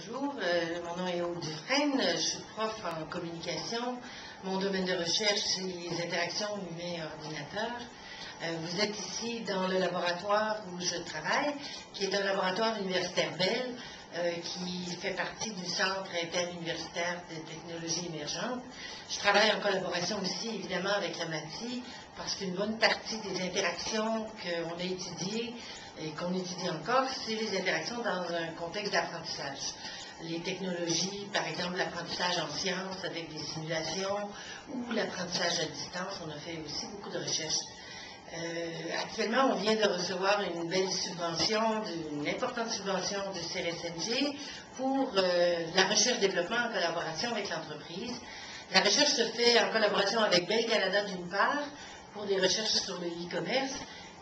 Bonjour, mon nom est Aude Dufresne, je suis prof en communication. Mon domaine de recherche, c'est les interactions humain-ordinateur. Vous êtes ici dans le laboratoire où je travaille, qui est un laboratoire universitaire Bell, qui fait partie du Centre interuniversitaire de technologies émergentes. Je travaille en collaboration aussi, évidemment, avec la MATI, parce qu'une bonne partie des interactions qu'on a étudiées et qu'on étudie encore, c'est les interactions dans un contexte d'apprentissage. Les technologies, par exemple l'apprentissage en sciences avec des simulations ou l'apprentissage à distance, on a fait aussi beaucoup de recherches. Actuellement, on vient de recevoir une belle subvention, une importante subvention de CRSNG pour la recherche-développement en collaboration avec l'entreprise. La recherche se fait en collaboration avec Bell Canada d'une part, pour des recherches sur le e-commerce,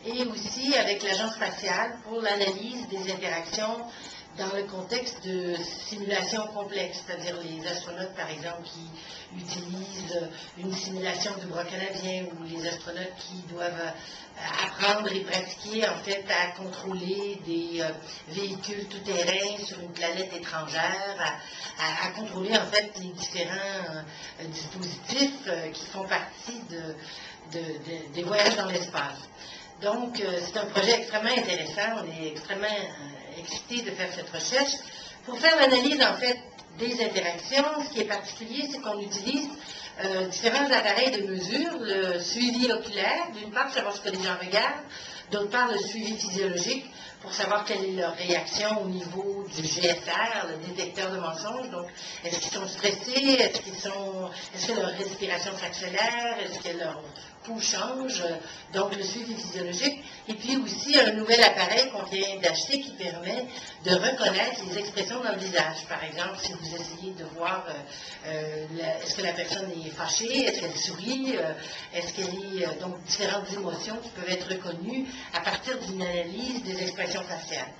et aussi avec l'Agence spatiale pour l'analyse des interactions dans le contexte de simulations complexes, c'est-à-dire les astronautes, par exemple, qui utilisent une simulation du bras canadien, ou les astronautes qui doivent apprendre et pratiquer, en fait, à contrôler des véhicules tout-terrain sur une planète étrangère, à contrôler, en fait, les différents dispositifs qui font partie des voyages dans l'espace. Donc, c'est un projet extrêmement intéressant. On est extrêmement excités de faire cette recherche. Pour faire l'analyse, en fait, des interactions, ce qui est particulier, c'est qu'on utilise différents appareils de mesure, le suivi oculaire, d'une part, savoir ce que les gens regardent, d'autre part, le suivi physiologique, pour savoir quelle est leur réaction au niveau du GFR, le détecteur de mensonges. Donc, est-ce qu'ils sont stressés? Est-ce que leur respiration s'accélère? Est-ce que leur pouls change? Donc, le suivi physiologique. Et puis aussi, un nouvel appareil qu'on vient d'acheter qui permet de reconnaître les expressions dans le visage. Par exemple, si vous essayez de voir est-ce que la personne est fâchée, est-ce qu'elle sourit, est-ce qu'elle est... donc, différentes émotions qui peuvent être reconnues à partir d'une analyse des expressions faciales.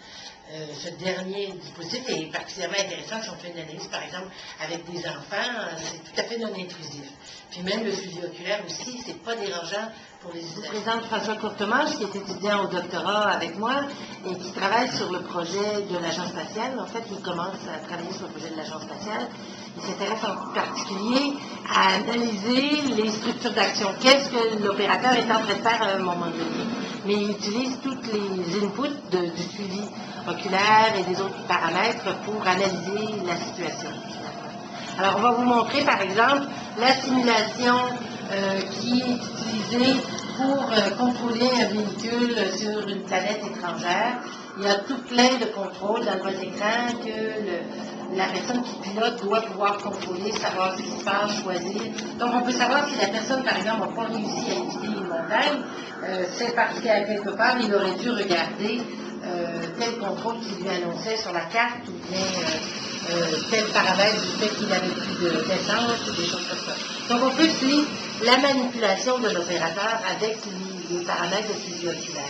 Ce dernier dispositif est particulièrement intéressant si on fait une analyse, par exemple, avec des enfants, c'est tout à fait non intrusif. Puis même le suivi oculaire aussi, c'est pas dérangeant pour les usagers. Je présente François Courtemanche, qui est étudiant au doctorat avec moi et qui travaille sur le projet de l'Agence spatiale. En fait, il commence à travailler sur le projet de l'Agence spatiale. Il s'intéresse en particulier à analyser les structures d'action. Qu'est-ce que l'opérateur est en train de faire à un moment donné? Mais il utilise toutes les inputs du suivi oculaire et des autres paramètres pour analyser la situation. Alors, on va vous montrer, par exemple, la simulation qui est utilisée pour contrôler un véhicule sur une planète étrangère. Il y a tout plein de contrôles dans votre écran que la personne qui pilote doit pouvoir contrôler, savoir ce qui se passe, choisir. Donc, on peut savoir si la personne, par exemple, n'a pas réussi à éviter une montagne, c'est parce qu'à quelque part, il aurait dû regarder tel contrôle qui lui annonçait sur la carte, ou bien tel paramètre du fait qu'il n'avait plus d'essence, ou des choses comme ça. Donc, on peut suivre la manipulation de l'opérateur avec les paramètres de suivi oculaire.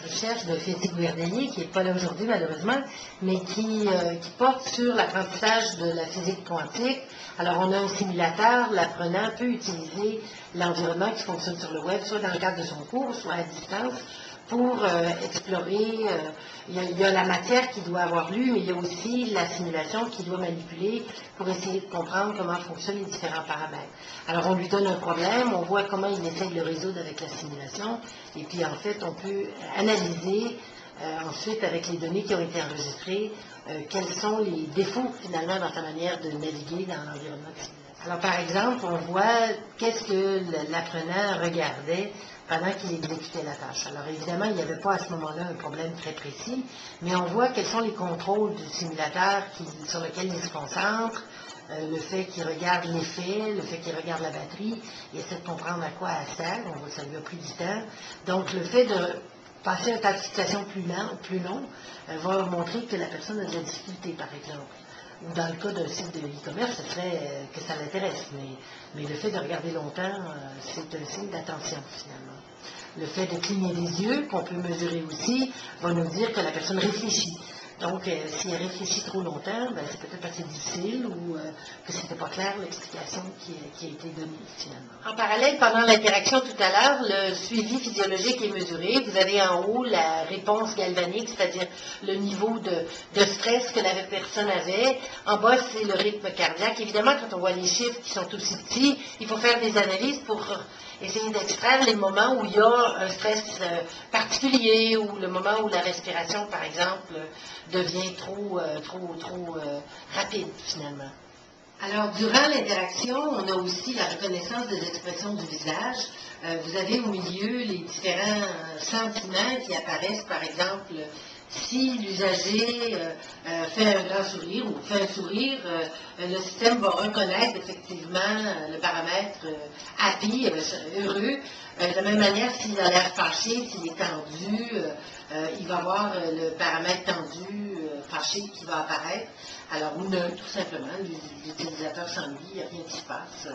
La recherche de Féti Guerdelli, qui n'est pas là aujourd'hui malheureusement, mais qui porte sur l'apprentissage de la physique quantique. Alors, on a un simulateur, l'apprenant peut utiliser l'environnement qui fonctionne sur le web, soit dans le cadre de son cours, soit à distance, pour explorer, il y a la matière qu'il doit avoir lue, mais il y a aussi la simulation qu'il doit manipuler pour essayer de comprendre comment fonctionnent les différents paramètres. Alors on lui donne un problème, on voit comment il essaie de le résoudre avec la simulation, et puis en fait on peut analyser ensuite avec les données qui ont été enregistrées, quels sont les défauts finalement dans sa manière de naviguer dans l'environnement de simulation. Alors par exemple, on voit qu'est-ce que l'apprenant regardait pendant qu'il exécutait la tâche. Alors évidemment, il n'y avait pas à ce moment-là un problème très précis, mais on voit quels sont les contrôles du simulateur sur lequel il se concentre, le fait qu'il regarde l'effet, le fait qu'il regarde la batterie, il essaie de comprendre à quoi elle sert, on voit que ça lui a pris du temps. Donc le fait de passer un tas de situations plus long va montrer que la personne a de la difficulté, par exemple. Ou dans le cas d'un site de e-commerce, ce serait que ça l'intéresse, mais le fait de regarder longtemps, c'est un signe d'attention, finalement. Le fait de cligner des yeux, qu'on peut mesurer aussi, va nous dire que la personne réfléchit. Donc, s'il réfléchit trop longtemps, ben, c'est peut-être assez difficile ou que c'était pas clair l'explication qui a été donnée finalement. En parallèle, pendant l'interaction tout à l'heure, le suivi physiologique est mesuré. Vous avez en haut la réponse galvanique, c'est-à-dire le niveau de stress que la personne avait. En bas, c'est le rythme cardiaque. Évidemment, quand on voit les chiffres qui sont aussi petits, il faut faire des analyses pour essayer d'extraire les moments où il y a un stress particulier ou le moment où la respiration, par exemple, devient trop rapide, finalement. Alors, durant l'interaction, on a aussi la reconnaissance des expressions du visage. Vous avez au milieu les différents sentiments qui apparaissent, par exemple, si l'usager fait un grand sourire ou fait un sourire, le système va reconnaître effectivement le paramètre happy, heureux. De la même manière, s'il a l'air fâché, s'il est tendu, il va avoir le paramètre tendu, fâché qui va apparaître. Alors, ou neutre, tout simplement, l'utilisateur s'ennuie, il n'y a rien qui se passe.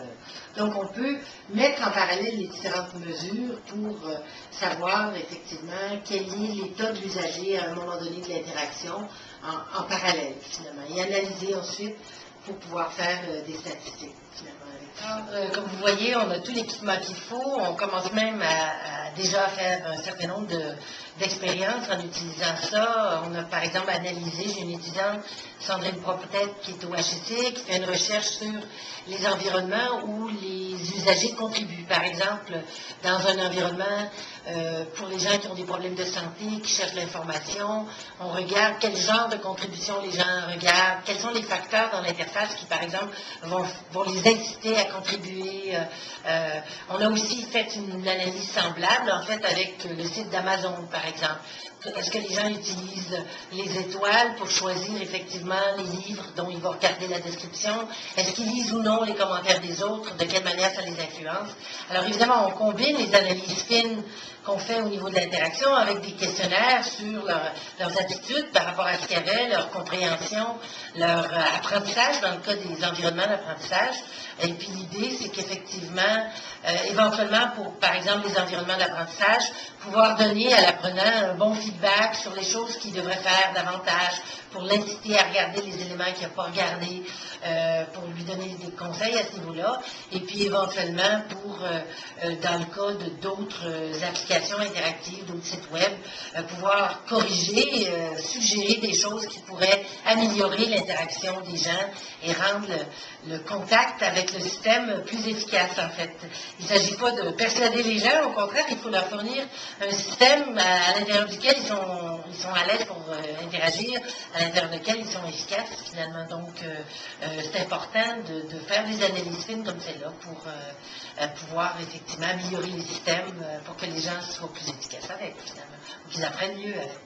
Donc, on peut mettre en parallèle les différentes mesures pour savoir effectivement quel est l'état de l'usager à un moment donné de l'interaction en parallèle, finalement, et analyser ensuite pour pouvoir faire des statistiques, finalement. Alors, comme vous voyez, on a tout l'équipement qu'il faut. On commence même à déjà faire un certain nombre d'expériences en utilisant ça. On a par exemple analysé, j'ai une étudiante, Sandrine Propret, qui est au HEC, qui fait une recherche sur les environnements où les usagers contribuent. Par exemple, dans un environnement pour les gens qui ont des problèmes de santé, qui cherchent l'information, on regarde quel genre de contribution les gens regardent, quels sont les facteurs dans l'interface qui, par exemple, vont les inciter à contribuer. On a aussi fait une analyse semblable, en fait, avec le site d'Amazon, par exemple. Est-ce que les gens utilisent les étoiles pour choisir effectivement les livres dont ils vont regarder la description? Est-ce qu'ils lisent ou non les commentaires des autres? De quelle manière ça les influence? Alors évidemment, on combine les analyses fines qu'on fait au niveau de l'interaction avec des questionnaires sur leurs attitudes par rapport à ce qu'il y avait, leur compréhension, leur apprentissage dans le cas des environnements d'apprentissage. Et puis l'idée, c'est qu'effectivement, éventuellement, pour, par exemple, les environnements d'apprentissage, pouvoir donner à l'apprenant un bon feedback sur les choses qu'il devrait faire davantage, pour l'inciter à regarder les éléments qu'il n'a pas regardés, pour lui donner des conseils à ce niveau-là, et puis éventuellement pour, dans le cas d'autres applications interactives, d'autres sites web, pouvoir corriger, suggérer des choses qui pourraient améliorer l'interaction des gens et rendre le contact avec le système plus efficace, en fait. Il ne s'agit pas de persuader les gens, au contraire, il faut leur fournir un système à l'intérieur duquel ils sont à l'aise pour interagir, à l'intérieur duquel ils sont efficaces, finalement. Donc, c'est important de faire des analyses fines comme celle-là pour pouvoir effectivement améliorer les systèmes pour que les gens soient plus efficaces avec, finalement, ou qu'ils apprennent mieux avec.